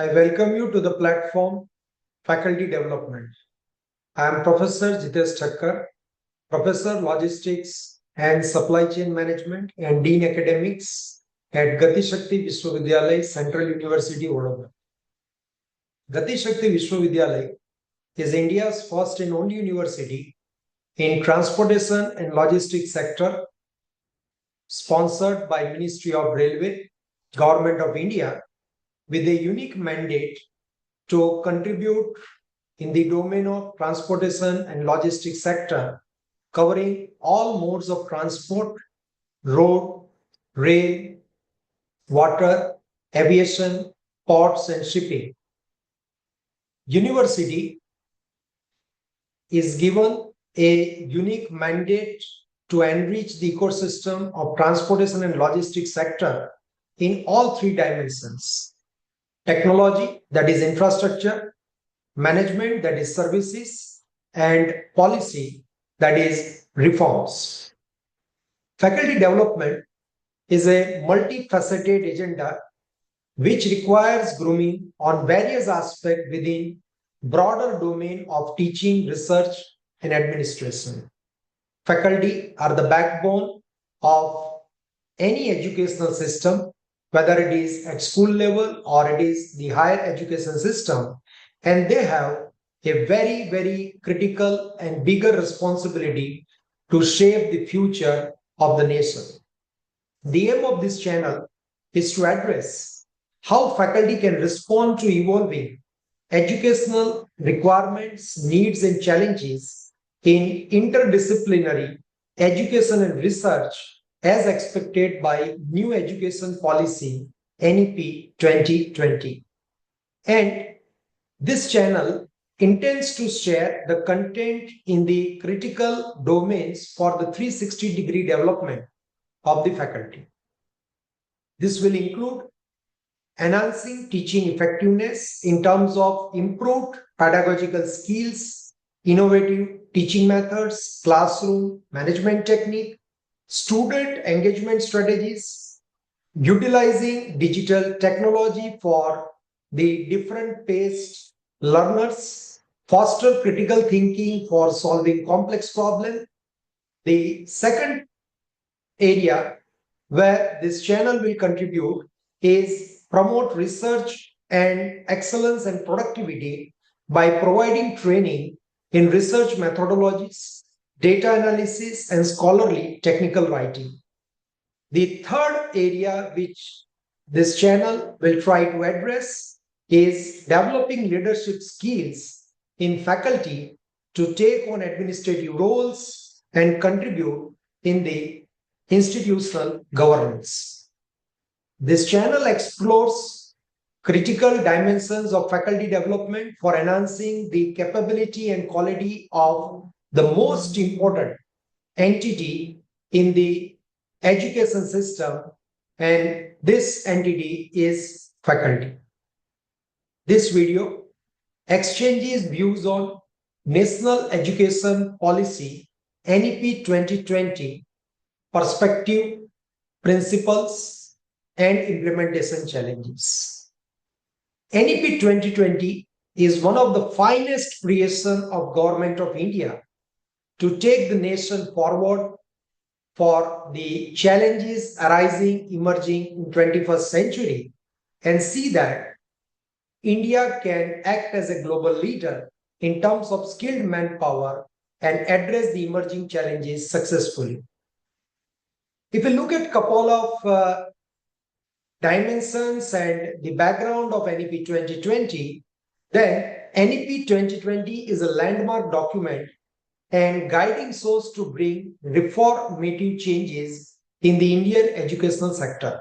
I welcome you to the platform Faculty Development. I am Professor Jitesh Thakkar, Professor Logistics and Supply Chain Management and Dean Academics at Gati Shakti Vishwavidyalaya, Central University, Vadodara. Gati Shakti Vishwavidyalaya is India's first and only university in transportation and logistics sector, sponsored by Ministry of Railway, Government of India, with a unique mandate to contribute in the domain of transportation and logistics sector, covering all modes of transport, road, rail, water, aviation, ports, and shipping. University is given a unique mandate to enrich the ecosystem of transportation and logistics sector in all three dimensions: technology, that is infrastructure; management, that is services; and policy, that is reforms. Faculty development is a multifaceted agenda which requires grooming on various aspects within broader domain of teaching, research, and administration. Faculty are the backbone of any educational system, whether it is at school level or it is the higher education system, and they have a very, very critical and bigger responsibility to shape the future of the nation. The aim of this channel is to address how faculty can respond to evolving educational requirements, needs, and challenges in interdisciplinary education and research as expected by new education policy NEP 2020. And this channel intends to share the content in the critical domains for the 360-degree development of the faculty. This will include enhancing teaching effectiveness in terms of improved pedagogical skills, innovative teaching methods, classroom management technique, student engagement strategies, utilizing digital technology for the different paced learners, foster critical thinking for solving complex problems. The second area where this channel will contribute is promote research and excellence and productivity by providing training in research methodologies, data analysis, and scholarly technical writing. The third area which this channel will try to address is developing leadership skills in faculty to take on administrative roles and contribute in the institutional governance. This channel explores critical dimensions of faculty development for enhancing the capability and quality of the most important entity in the education system, and this entity is faculty. This video exchanges views on National Education Policy NEP 2020 perspective, principles, and implementation challenges. NEP 2020 is one of the finest creations of Government of India to take the nation forward for the challenges emerging in 21st century and see that India can act as a global leader in terms of skilled manpower and address the emerging challenges successfully. If you look at a couple of dimensions and the background of NEP 2020, then NEP 2020 is a landmark document and guiding source to bring reformative changes in the Indian educational sector.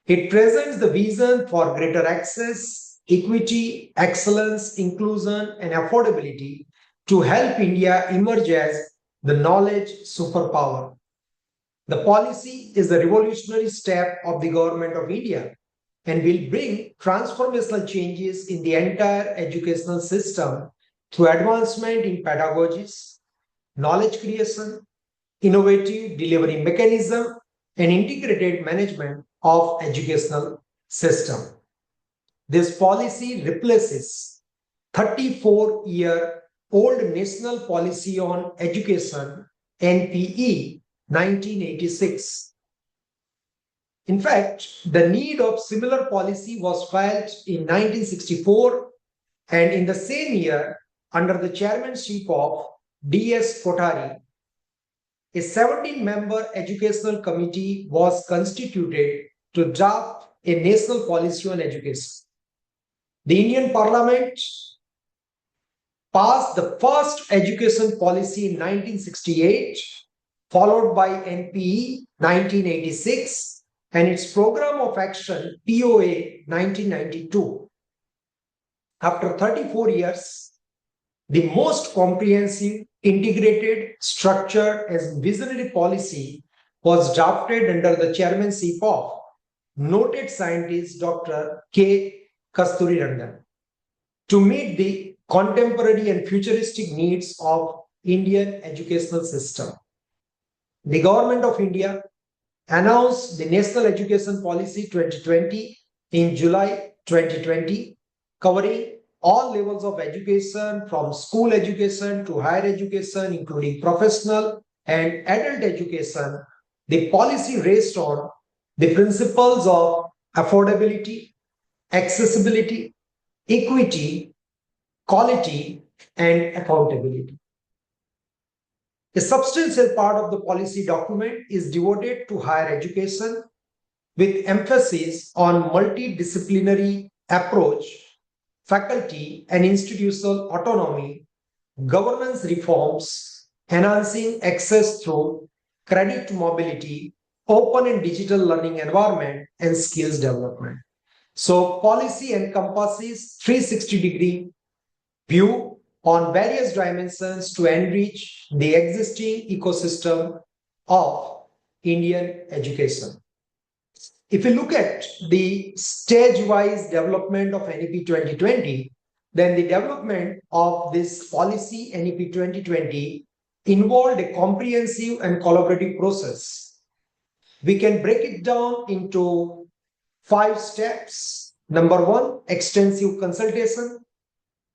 It presents the vision for greater access, equity, excellence, inclusion, and affordability to help India emerge as the knowledge superpower. The policy is a revolutionary step of the Government of India and will bring transformational changes in the entire educational system through advancement in pedagogies, knowledge creation, innovative delivery mechanism, and integrated management of educational system. This policy replaces 34-year-old National Policy on Education, NPE 1986. In fact, the need of similar policy was felt in 1964, and in the same year, under the chairmanship of D.S. Kothari, a 17-member educational committee was constituted to draft a national policy on education. The Indian Parliament passed the first education policy in 1968, followed by NPE 1986 and its Program of Action POA 1992. After 34 years, the most comprehensive, integrated, structured, and visionary policy was drafted under the chairmanship of noted scientist Dr. K. Kasturirangan to meet the contemporary and futuristic needs of Indian educational system. The Government of India announced the National Education Policy 2020 in July 2020, covering all levels of education from school education to higher education, including professional and adult education. The policy rests on the principles of affordability, accessibility, equity, quality, and accountability. A substantial part of the policy document is devoted to higher education with emphasis on multidisciplinary approach, faculty and institutional autonomy, governance reforms, enhancing access through credit mobility, open and digital learning environment, and skills development. So policy encompasses 360-degree view on various dimensions to enrich the existing ecosystem of Indian education. If you look at the stage-wise development of NEP 2020, then the development of this policy NEP 2020 involved a comprehensive and collaborative process. We can break it down into 5 steps. Number 1, extensive consultation.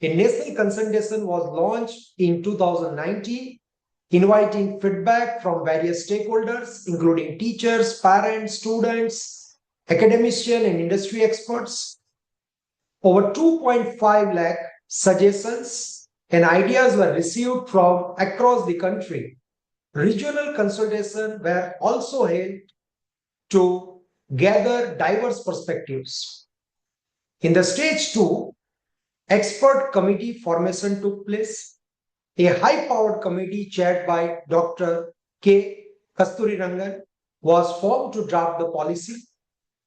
A national consultation was launched in 2019, inviting feedback from various stakeholders, including teachers, parents, students, academicians, and industry experts. Over 2.5 lakh suggestions and ideas were received from across the country. Regional consultations were also held to gather diverse perspectives. In the stage 2, expert committee formation took place. A high-powered committee chaired by Dr. K. Kasturirangan was formed to draft the policy.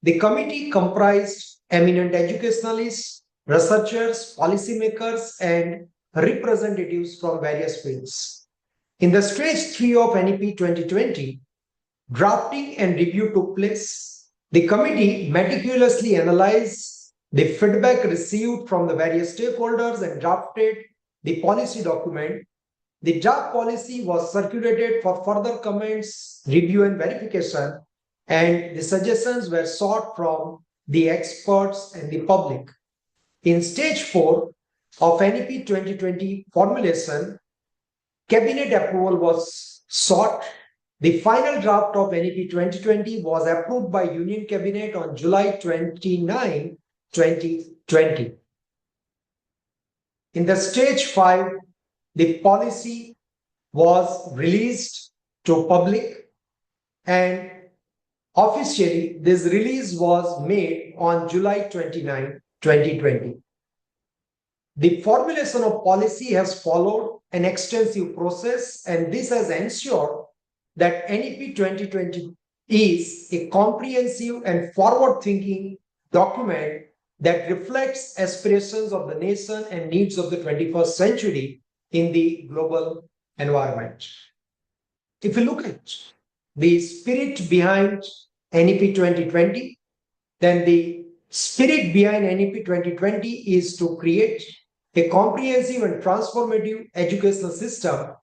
The committee comprised eminent educationalists, researchers, policymakers, and representatives from various fields. In the stage 3 of NEP 2020, drafting and review took place. The committee meticulously analyzed the feedback received from the various stakeholders and drafted the policy document. The draft policy was circulated for further comments, review, and verification, and the suggestions were sought from the experts and the public. In stage 4 of NEP 2020 formulation, cabinet approval was sought. The final draft of NEP 2020 was approved by Union Cabinet on July 29, 2020. In the stage 5, the policy was released to public, and officially this release was made on July 29, 2020. The formulation of policy has followed an extensive process, and this has ensured that NEP 2020 is a comprehensive and forward-thinking document that reflects aspirations of the nation and needs of the 21st century in the global environment. If you look at the spirit behind NEP 2020, then the spirit behind NEP 2020 is to create a comprehensive and transformative educational system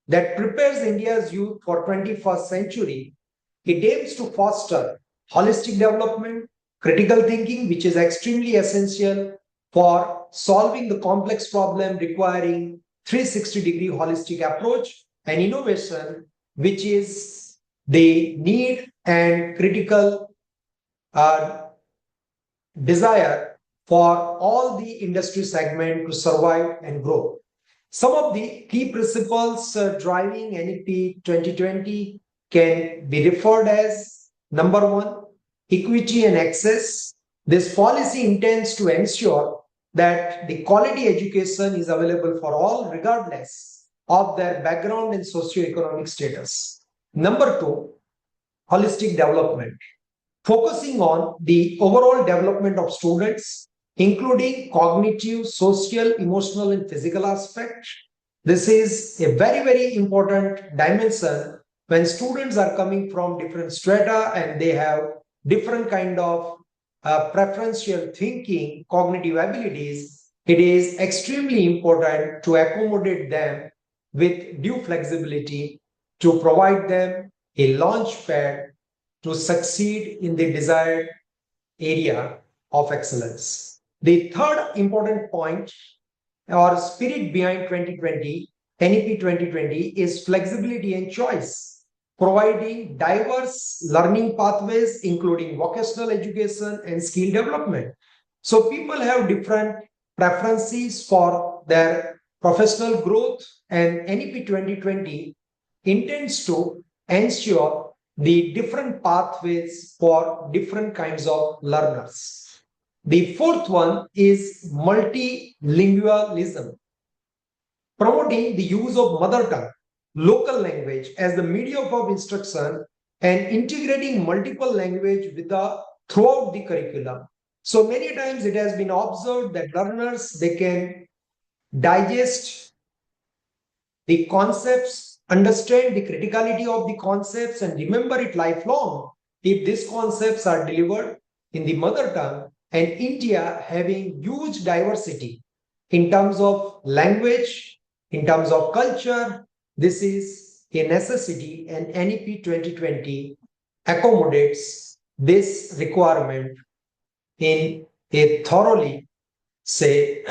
that prepares India's youth for 21st century. It aims to foster holistic development, critical thinking, which is extremely essential for solving the complex problem requiring 360-degree holistic approach, and innovation, which is the need and critical uh, desire for all the industry segment to survive and grow. Some of the key principles driving NEP 2020 can be referred as number one, equity and access. This policy intends to ensure that the quality education is available for all, regardless of their background and socioeconomic status. Number two, holistic development, focusing on the overall development of students, including cognitive, social, emotional, and physical aspects. This is a very, very important dimension when students are coming from different strata and they have different kind of preferential thinking, cognitive abilities. It is extremely important to accommodate them with due flexibility to provide them a launch pad to succeed in the desired area of excellence. The third important point or spirit behind 2020, NEP 2020, is flexibility and choice, providing diverse learning pathways, including vocational education and skill development. So people have different preferences for their professional growth, and NEP 2020 intends to ensure the different pathways for different kinds of learners. The fourth one is multilingualism, promoting the use of mother tongue, local language as the medium of instruction, and integrating multiple language throughout the curriculum. So many times it has been observed that learners, they can digest the concepts, understand the criticality of the concepts, and remember it lifelong if these concepts are delivered in the mother tongue. And India having huge diversity in terms of language, in terms of culture, this is a necessity, and NEP 2020 accommodates this requirement in a thoroughly, say,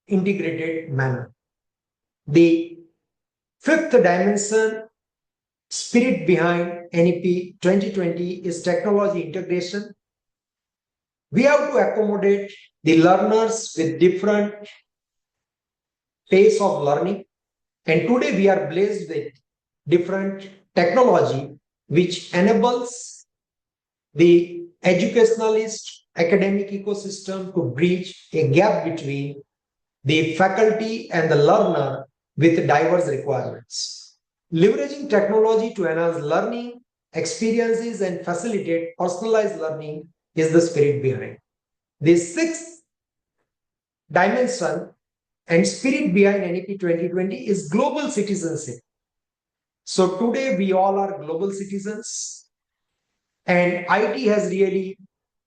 integrated manner. The fifth dimension, spirit behind NEP 2020, is technology integration. We have to accommodate the learners with different pace of learning. And today we are blessed with different technology which enables the educationalist academic ecosystem to bridge a gap between the faculty and the learner with diverse requirements. Leveraging technology to enhance learning experiences and facilitate personalized learning is the spirit behind. The sixth dimension and spirit behind NEP 2020 is global citizenship. So today we all are global citizens, and IT has really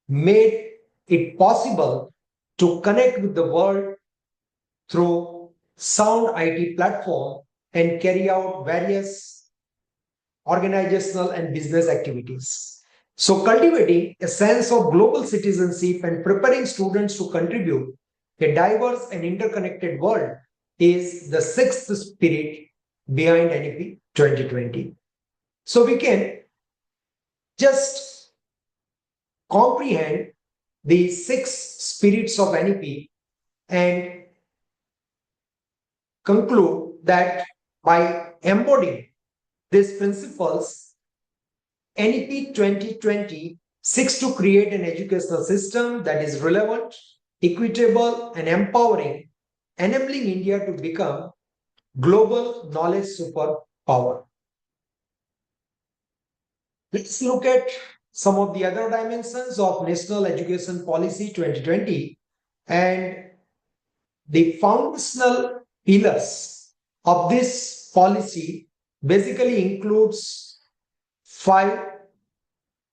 made it possible to connect with the world through sound IT platform and carry out various organizational and business activities. So cultivating a sense of global citizenship and preparing students to contribute a diverse and interconnected world is the sixth spirit behind NEP 2020. So we can just comprehend the six spirits of NEP and conclude that by embodying these principles, NEP 2020 seeks to create an educational system that is relevant, equitable, and empowering, enabling India to become global knowledge superpower. Let's look at some of the other dimensions of National Education Policy 2020, and the foundational pillars of this policy basically includes 5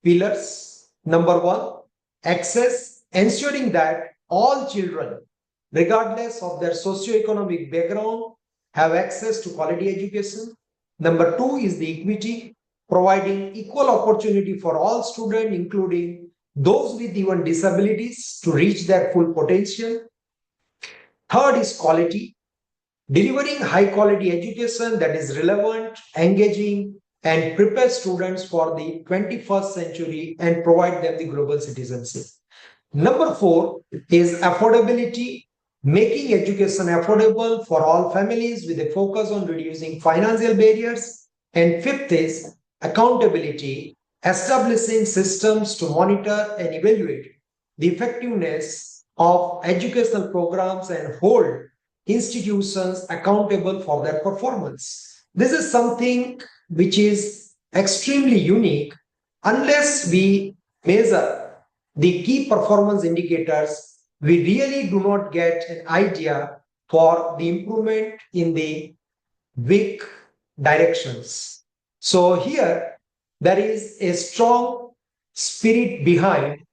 pillars. Number 1, access, ensuring that all children, regardless of their socioeconomic background, have access to quality education. Number 2 is the equity, providing equal opportunity for all students, including those with even disabilities to reach their full potential. Third is quality, delivering high quality education that is relevant, engaging, and prepare students for the 21st century and provide them the global citizenship. Number four is affordability, making education affordable for all families with a focus on reducing financial barriers. And fifth is accountability, establishing systems to monitor and evaluate the effectiveness of educational programs and hold institutions accountable for their performance. This is something which is extremely unique unless we measure the key performance indicators, we really do not get an idea for the improvement in the weak directions. So here there is a strong spirit behind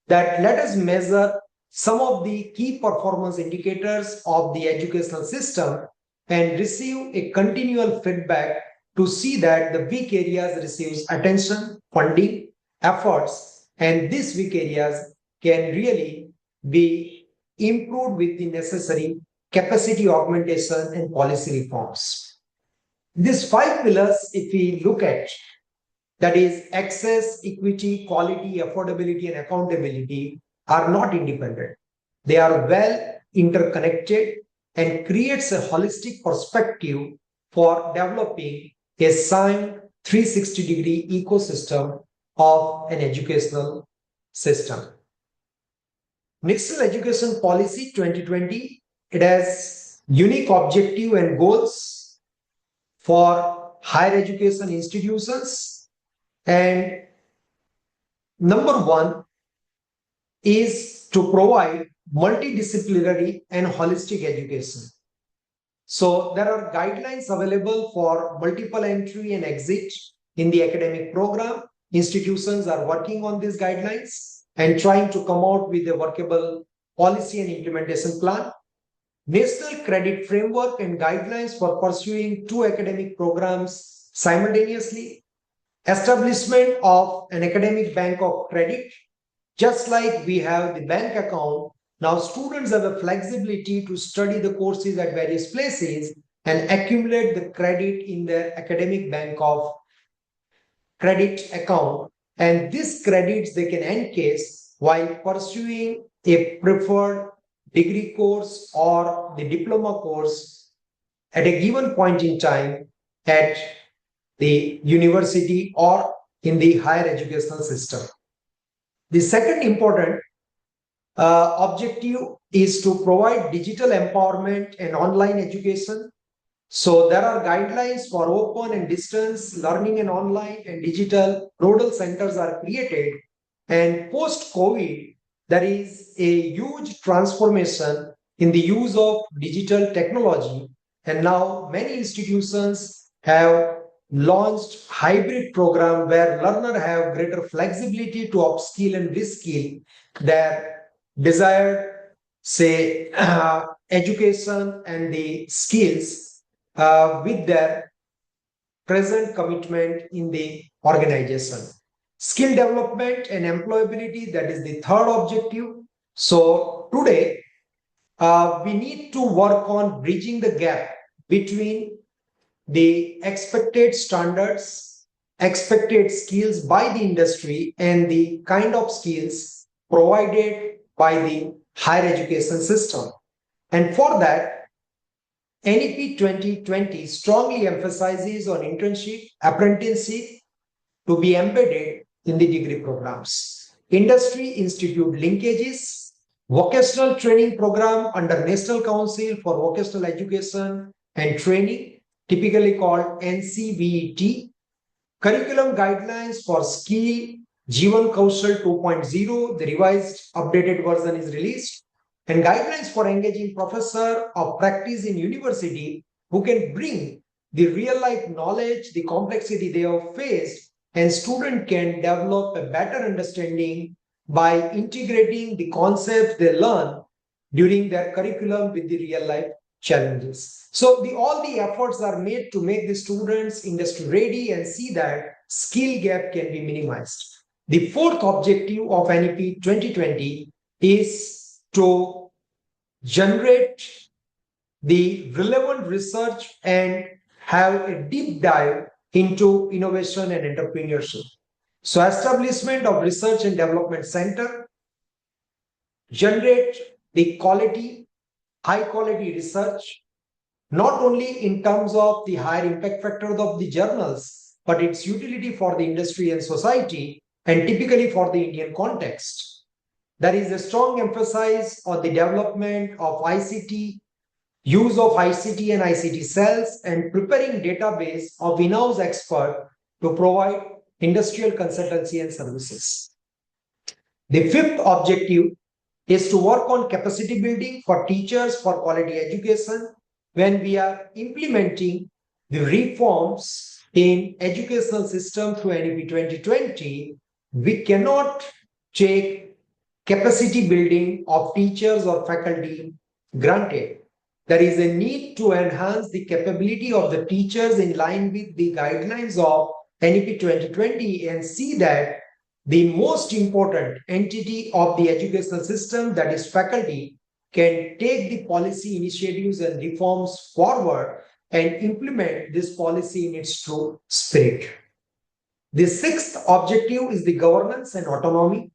that let us measure some of the key performance indicators of the educational system and receive a continual feedback to see that the weak areas receives attention, funding, efforts, and these weak areas can really be improved with the necessary capacity augmentation and policy reforms. These five pillars, if we look at, that is access, equity, quality, affordability, and accountability, are not independent. They are well interconnected and creates a holistic perspective for developing a sound 360-degree ecosystem of an educational system. National Education Policy 2020, it has unique objective and goals for higher education institutions. And number one is to provide multidisciplinary and holistic education. So there are guidelines available for multiple entry and exit in the academic program. Institutions are working on these guidelines and trying to come out with a workable policy and implementation plan. National credit framework and guidelines for pursuing two academic programs simultaneously. Establishment of an academic bank of credit. Just like we have the bank account, now students have a flexibility to study the courses at various places and accumulate the credit in their academic bank of credit account. And these credits they can encase while pursuing a preferred degree course or the diploma course at a given point in time at the university or in the higher educational system. The second important objective is to provide digital empowerment and online education. So there are guidelines for open and distance learning and online and digital nodal centers are created. And post-COVID, there is a huge transformation in the use of digital technology. And now many institutions have launched hybrid program where learners have greater flexibility to upskill and reskill their desired, say, education and the skills with their present commitment in the organization. Skill development and employability, that is the third objective. So today, we need to work on bridging the gap between the expected standards, expected skills by the industry, and the kind of skills provided by the higher education system. And for that, NEP 2020 strongly emphasizes on internship, apprenticeship to be embedded in the degree programs. Industry institute linkages, vocational training program under National Council for Vocational Education and Training, typically called NCVET, curriculum guidelines for skill Jivan Kaushal 2.0, the revised updated version is released, and guidelines for engaging professor of practice in university who can bring the real life knowledge, the complexity they have faced, and student can develop a better understanding by integrating the concepts they learn during their curriculum with the real life challenges. So all the efforts are made to make the students industry ready and see that skill gap can be minimized. The fourth objective of NEP 2020 is to generate the relevant research and have a deep dive into innovation and entrepreneurship. So establishment of research and development center, generate the quality, high quality research, not only in terms of the higher impact factor of the journals, but its utility for the industry and society, and typically for the Indian context. There is a strong emphasis on the development of ICT, use of ICT and ICT cells, and preparing database of in-house expert to provide industrial consultancy and services. The fifth objective is to work on capacity building for teachers for quality education when we are implementing the reforms in educational system through NEP 2020. We cannot take capacity building of teachers or faculty granted. There is a need to enhance the capability of the teachers in line with the guidelines of NEP 2020 and see that the most important entity of the educational system, that is faculty, can take the policy initiatives and reforms forward and implement this policy in its true spirit. The sixth objective is the governance and autonomy,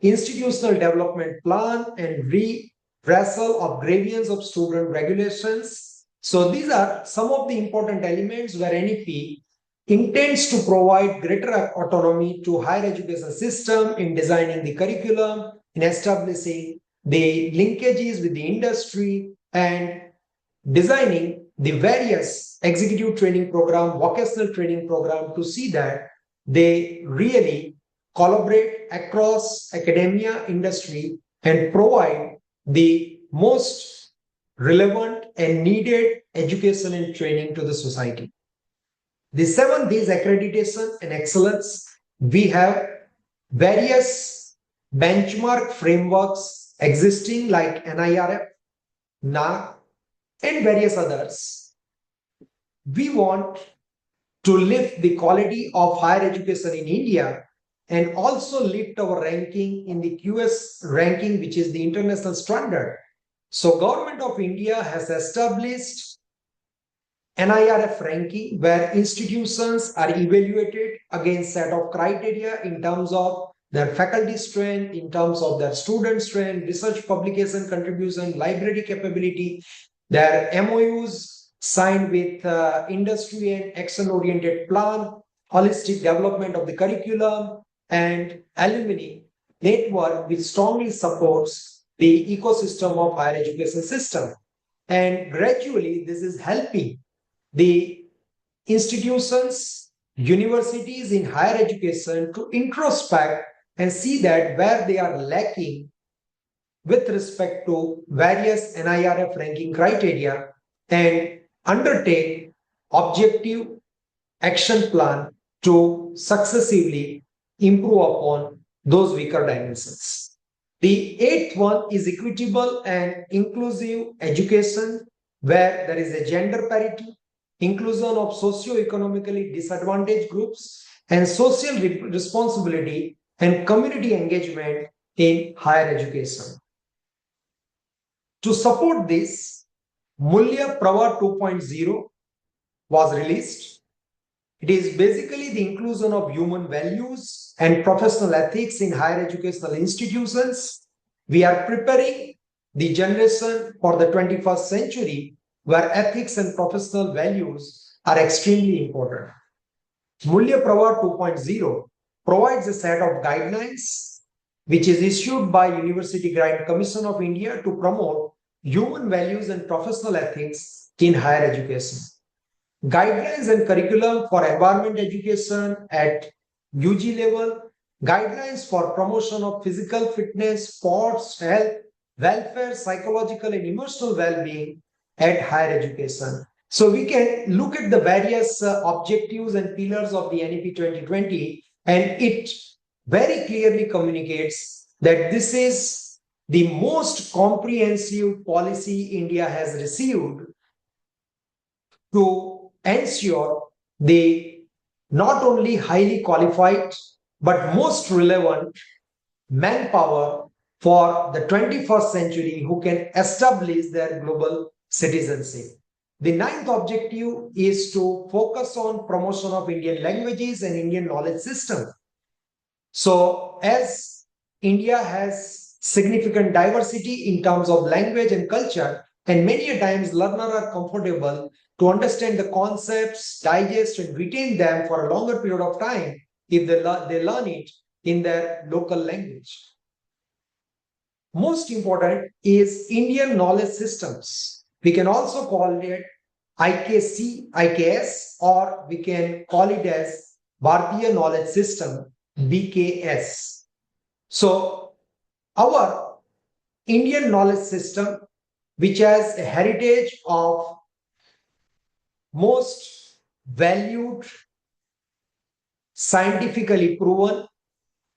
institutional development plan, and reversal of grievance of student regulations. So these are some of the important elements where NEP intends to provide greater autonomy to higher education system in designing the curriculum, in establishing the linkages with the industry, and designing the various executive training program, vocational training program to see that they really collaborate across academia, industry, and provide the most relevant and needed education and training to the society. The seventh is accreditation and excellence. We have various benchmark frameworks existing like NIRF, NAC, and various others. We want to lift the quality of higher education in India and also lift our ranking in the QS ranking, which is the international standard. So Government of India has established NIRF ranking where institutions are evaluated against set of criteria in terms of their faculty strength, in terms of their student strength, research publication contribution, library capability, their MOUs signed with industry and action-oriented plan, holistic development of the curriculum, and alumni network which strongly supports the ecosystem of higher education system. And gradually, this is helping the institutions, universities in higher education to introspect and see that where they are lacking with respect to various NIRF ranking criteria and undertake objective action plan to successively improve upon those weaker dimensions. The eighth one is equitable and inclusive education where there is a gender parity, inclusion of socio-economically disadvantaged groups, and social responsibility and community engagement in higher education. To support this, Mulya Prava 2.0 was released. It is basically the inclusion of human values and professional ethics in higher educational institutions. We are preparing the generation for the 21st century where ethics and professional values are extremely important. Mulya Prava 2.0 provides a set of guidelines which is issued by University Grant Commission of India to promote human values and professional ethics in higher education. Guidelines and curriculum for environment education at UG level, guidelines for promotion of physical fitness, sports, health, welfare, psychological and emotional well-being at higher education. So we can look at the various objectives and pillars of the NEP 2020, and it very clearly communicates that this is the most comprehensive policy India has received to ensure the not only highly qualified but most relevant manpower for the 21st century who can establish their global citizenship. The ninth objective is to focus on promotion of Indian languages and Indian knowledge system. So as India has significant diversity in terms of language and culture, and many a times learners are comfortable to understand the concepts, digest and retain them for a longer period of time if they learn it in their local language. Most important is Indian knowledge systems. We can also call it IKC, IKS, or we can call it as Bharatiya Knowledge System, BKS. So, our Indian knowledge system, which has a heritage of most valued, scientifically proven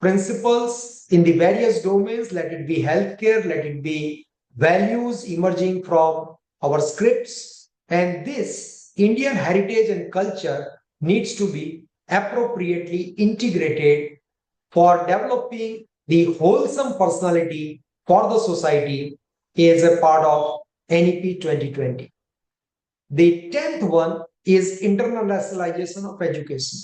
principles in the various domains, let it be healthcare, let it be values emerging from our scripts. And this Indian heritage and culture needs to be appropriately integrated for developing the wholesome personality for the society as a part of NEP 2020. The 10th one is internationalization of education.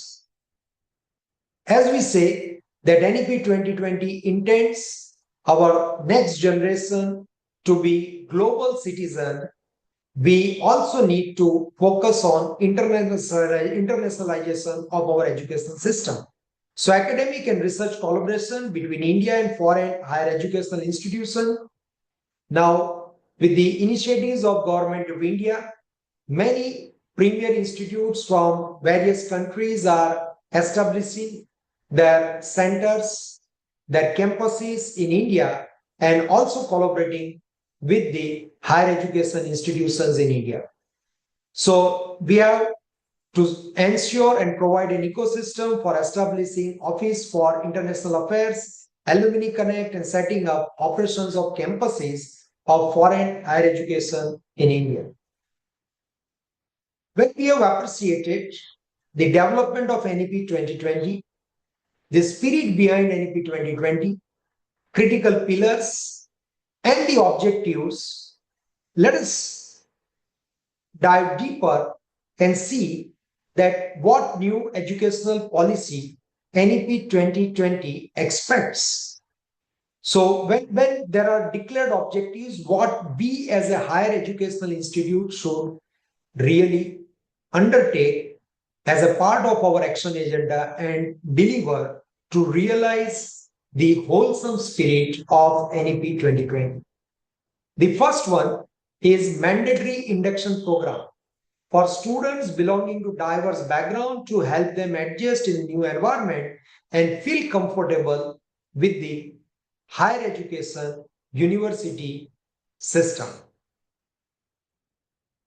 As we say, that NEP 2020 intends our next generation to be global citizen, we also need to focus on internationalization of our educational system. So academic and research collaboration between India and foreign higher educational institutions. Now, with the initiatives of Government of India, many premier institutes from various countries are establishing their centers, their campuses in India, and also collaborating with the higher education institutions in India. So we have to ensure and provide an ecosystem for establishing Office for International Affairs, Alumni Connect, and setting up operations of campuses of foreign higher education in India. When we have appreciated the development of NEP 2020, the spirit behind NEP 2020, critical pillars, and the objectives, let us dive deeper and see that what new educational policy NEP 2020 expects. So when there are declared objectives, what we as a higher educational institute should really undertake as a part of our action agenda and deliver to realize the wholesome spirit of NEP 2020. The first one is mandatory induction program for students belonging to diverse background to help them adjust in a new environment and feel comfortable with the higher education university system.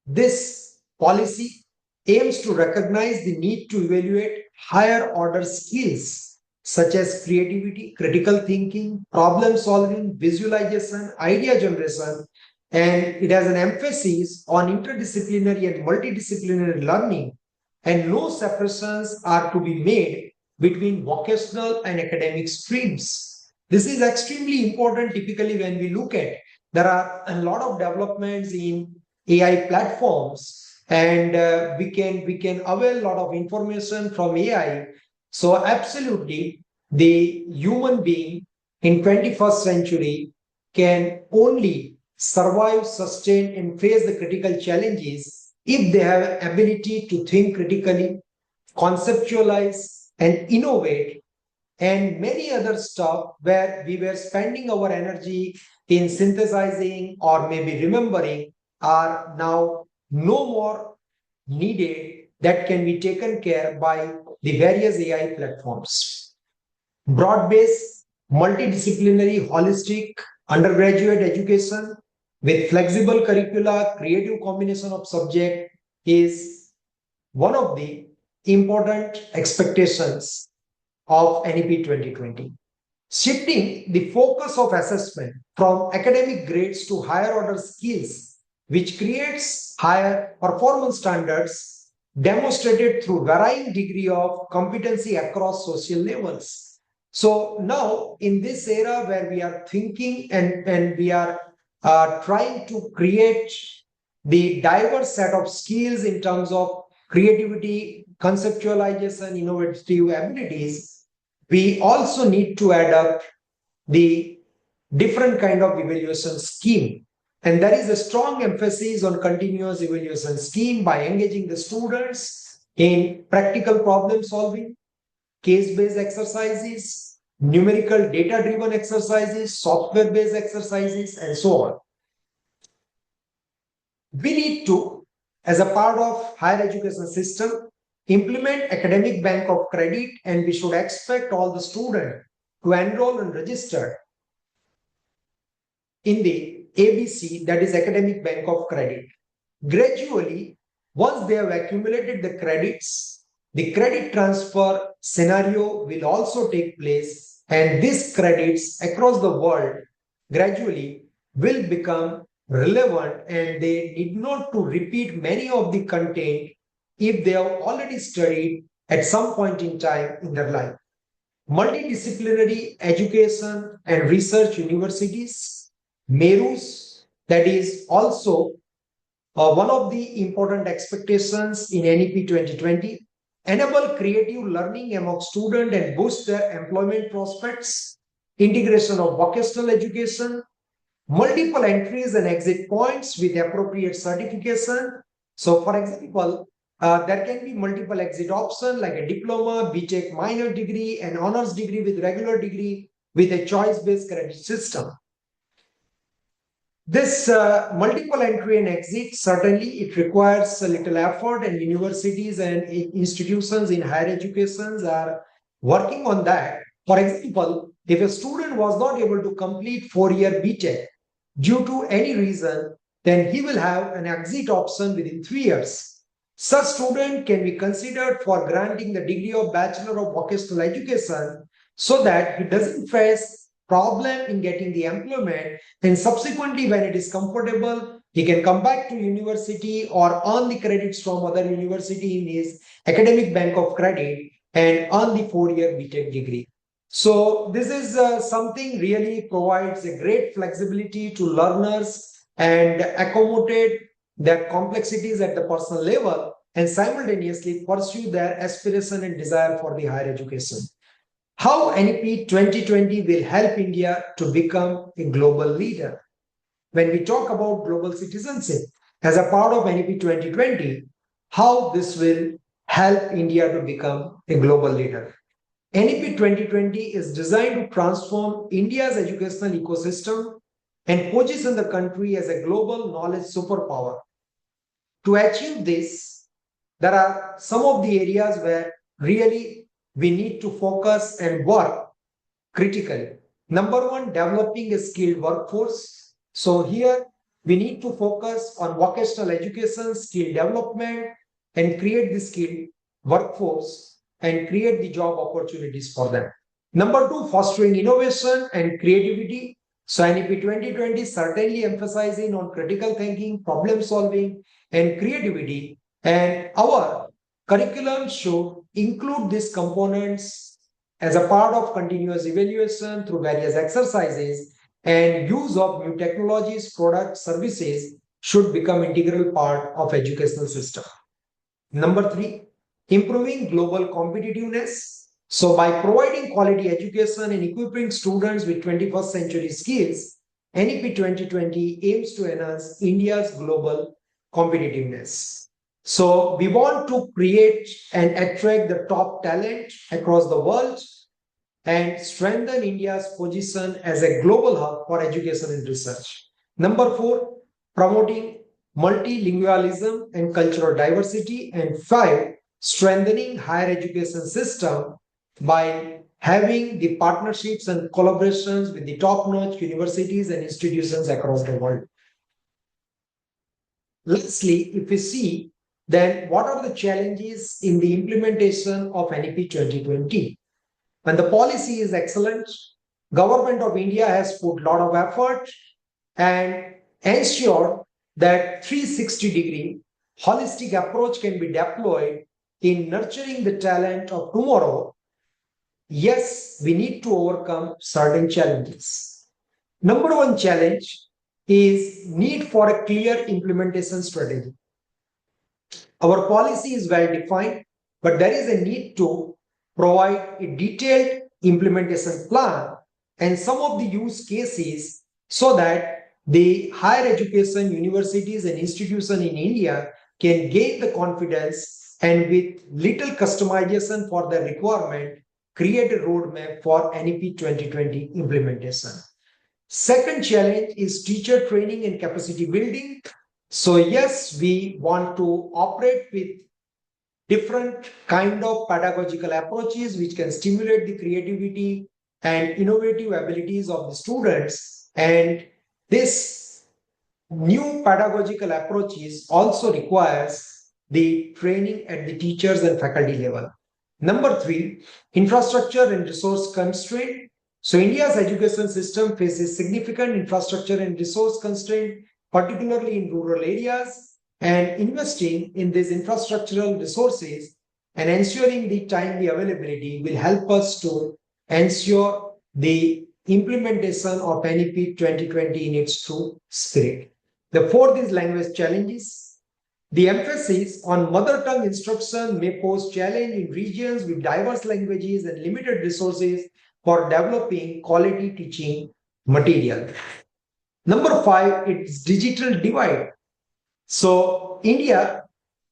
This policy aims to recognize the need to evaluate higher order skills such as creativity, critical thinking, problem solving, visualization, idea generation, and it has an emphasis on interdisciplinary and multidisciplinary learning, and no separations are to be made between vocational and academic streams. This is extremely important typically when we look at there are a lot of developments in AI platforms, and we can avail a lot of information from AI. So absolutely, the human being in 21st century can only survive, sustain, and face the critical challenges if they have ability to think critically, conceptualize, and innovate, and many other stuff where we were spending our energy in synthesizing or maybe remembering are now no more needed, that can be taken care by the various AI platforms. Broad-based, multidisciplinary, holistic undergraduate education with flexible curricula, creative combination of subject is one of the important expectations of NEP 2020. Shifting the focus of assessment from academic grades to higher order skills, which creates higher performance standards demonstrated through varying degree of competency across social levels. So now in this era where we are thinking and we are trying to create the diverse set of skills in terms of creativity, conceptualization, innovative abilities, we also need to adapt the different kind of evaluation scheme. And there is a strong emphasis on continuous evaluation scheme by engaging the students in practical problem solving, case-based exercises, numerical data-driven exercises, software-based exercises, and so on. We need to, as a part of higher education system, implement academic bank of credit, and we should expect all the students to enroll and register in the ABC, that is Academic Bank of Credit. Gradually, once they have accumulated the credits, the credit transfer scenario will also take place, and these credits across the world gradually will become relevant, and they need not to repeat many of the content if they have already studied at some point in time in their life. Multidisciplinary education and research universities, MERUs, that is also one of the important expectations in NEP 2020, enable creative learning among students and boost their employment prospects, integration of vocational education, multiple entries and exit points with appropriate certification. So, for example, there can be multiple exit options like a diploma, BTech minor degree, an honors degree with regular degree with a choice-based credit system. This multiple entry and exit, certainly it requires a little effort, and universities and institutions in higher education are working on that. For example, if a student was not able to complete 4-year BTech due to any reason, then he will have an exit option within 3 years. Such student can be considered for granting the degree of Bachelor of Vocational Education so that he doesn't face problem in getting the employment, and subsequently when it is comfortable, he can come back to university or earn the credits from other university in his academic bank of credit and earn the 4-year BTech degree. So this is something really provides a great flexibility to learners and accommodate their complexities at the personal level and simultaneously pursue their aspiration and desire for the higher education. How NEP 2020 will help India to become a global leader? When we talk about global citizenship as a part of NEP 2020, how this will help India to become a global leader? NEP 2020 is designed to transform India's educational ecosystem and position the country as a global knowledge superpower. To achieve this, there are some of the areas where really we need to focus and work critically. Number one, developing a skilled workforce. So here we need to focus on vocational education, skill development, and create the skilled workforce and create the job opportunities for them. Number two, fostering innovation and creativity. So NEP 2020 certainly emphasizing on critical thinking, problem solving, and creativity. And our curriculum should include these components as a part of continuous evaluation through various exercises, and use of new technologies, products, services should become integral part of educational system. Number three, improving global competitiveness. So by providing quality education and equipping students with 21st century skills, NEP 2020 aims to enhance India's global competitiveness. So we want to create and attract the top talent across the world and strengthen India's position as a global hub for education and research. Number four, promoting multilingualism and cultural diversity. And five, strengthening higher education system by having the partnerships and collaborations with the top-notch universities and institutions across the world. Lastly, if we see, then what are the challenges in the implementation of NEP 2020? When the policy is excellent, Government of India has put a lot of effort and ensured that 360-degree holistic approach can be deployed in nurturing the talent of tomorrow yes, we need to overcome certain challenges. Number one challenge is need for a clear implementation strategy. Our policy is well defined, but there is a need to provide a detailed implementation plan and some of the use cases so that the higher education universities and institutions in India can gain the confidence and with little customization for the requirement, create a roadmap for NEP 2020 implementation. Second challenge is teacher training and capacity building. So yes, we want to operate with different kind of pedagogical approaches which can stimulate the creativity and innovative abilities of the students. And this new pedagogical approaches also requires the training at the teachers and faculty level. Number three, infrastructure and resource constraint. So India's education system faces significant infrastructure and resource constraint, particularly in rural areas, and investing in these infrastructural resources and ensuring the timely availability will help us to ensure the implementation of NEP 2020 in its true spirit. The fourth is language challenges. The emphasis on mother tongue instruction may pose challenge in regions with diverse languages and limited resources for developing quality teaching material. Number five, it's digital divide. So India,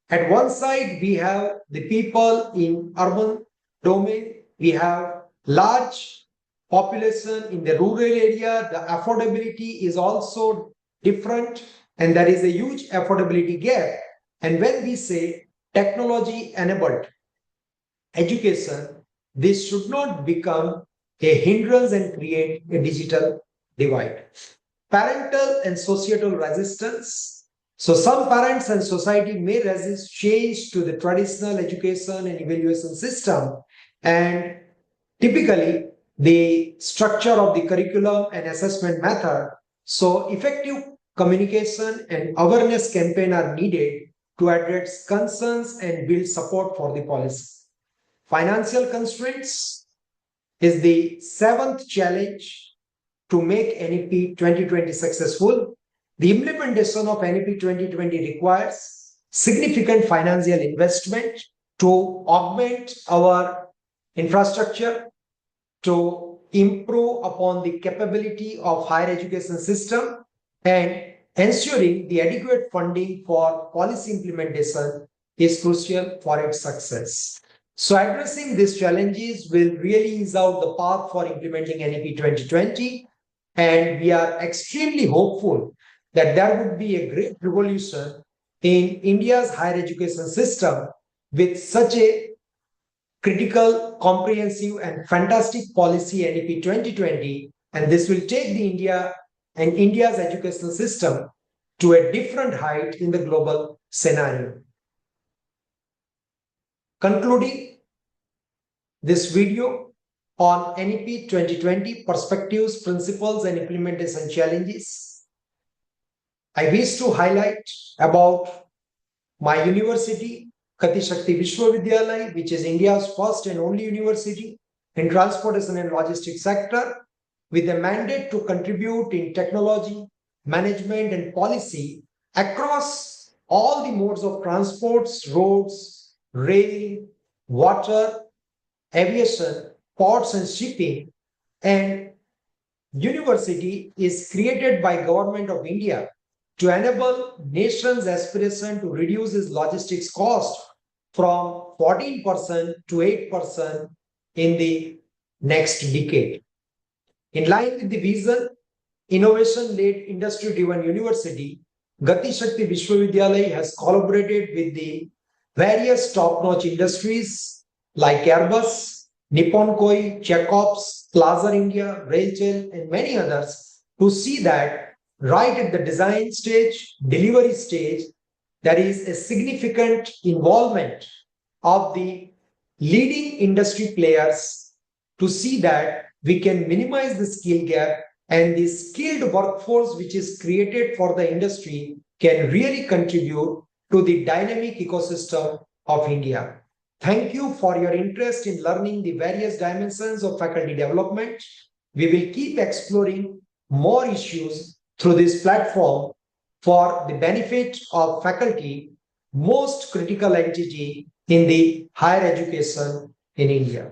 at one side, we have the people in urban domain, we have large population in the rural area, the affordability is also different, and there is a huge affordability gap. And when we say technology enabled education, this should not become a hindrance and create a digital divide. Parental and societal resistance. So some parents and society may resist change to the traditional education and evaluation system, and typically the structure of the curriculum and assessment method. So effective communication and awareness campaign are needed to address concerns and build support for the policy. Financial constraints is the seventh challenge to make NEP 2020 successful. The implementation of NEP 2020 requires significant financial investment to augment our infrastructure, to improve upon the capability of higher education system, and ensuring the adequate funding for policy implementation is crucial for its success. So addressing these challenges will really ease out the path for implementing NEP 2020, and we are extremely hopeful that there would be a great revolution in India's higher education system with such a critical, comprehensive, and fantastic policy NEP 2020, and this will take the India and India's educational system to a different height in the global scenario. Concluding this video on NEP 2020 perspectives, principles, and implementation challenges, I wish to highlight about my university, Gati Shakti Vishwavidyalaya, which is India's first and only university in transportation and logistics sector, with a mandate to contribute in technology, management, and policy across all the modes of transports, roads, rail, water, aviation, ports, and shipping. And university is created by Government of India to enable nation's aspiration to reduce its logistics cost from 14% to 8% in the next decade. In line with the vision, innovation-led industry-driven university, Gati Shakti Vishwavidyalaya has collaborated with the various top-notch industries like Airbus, Nippon Koi, Jacobs, Plaza India, Railtel, and many others to see that right at the design stage, delivery stage, there is a significant involvement of the leading industry players to see that we can minimize the skill gap and the skilled workforce which is created for the industry can really contribute to the dynamic ecosystem of India. Thank you for your interest in learning the various dimensions of faculty development. We will keep exploring more issues through this platform for the benefit of faculty, most critical entity in the higher education in India.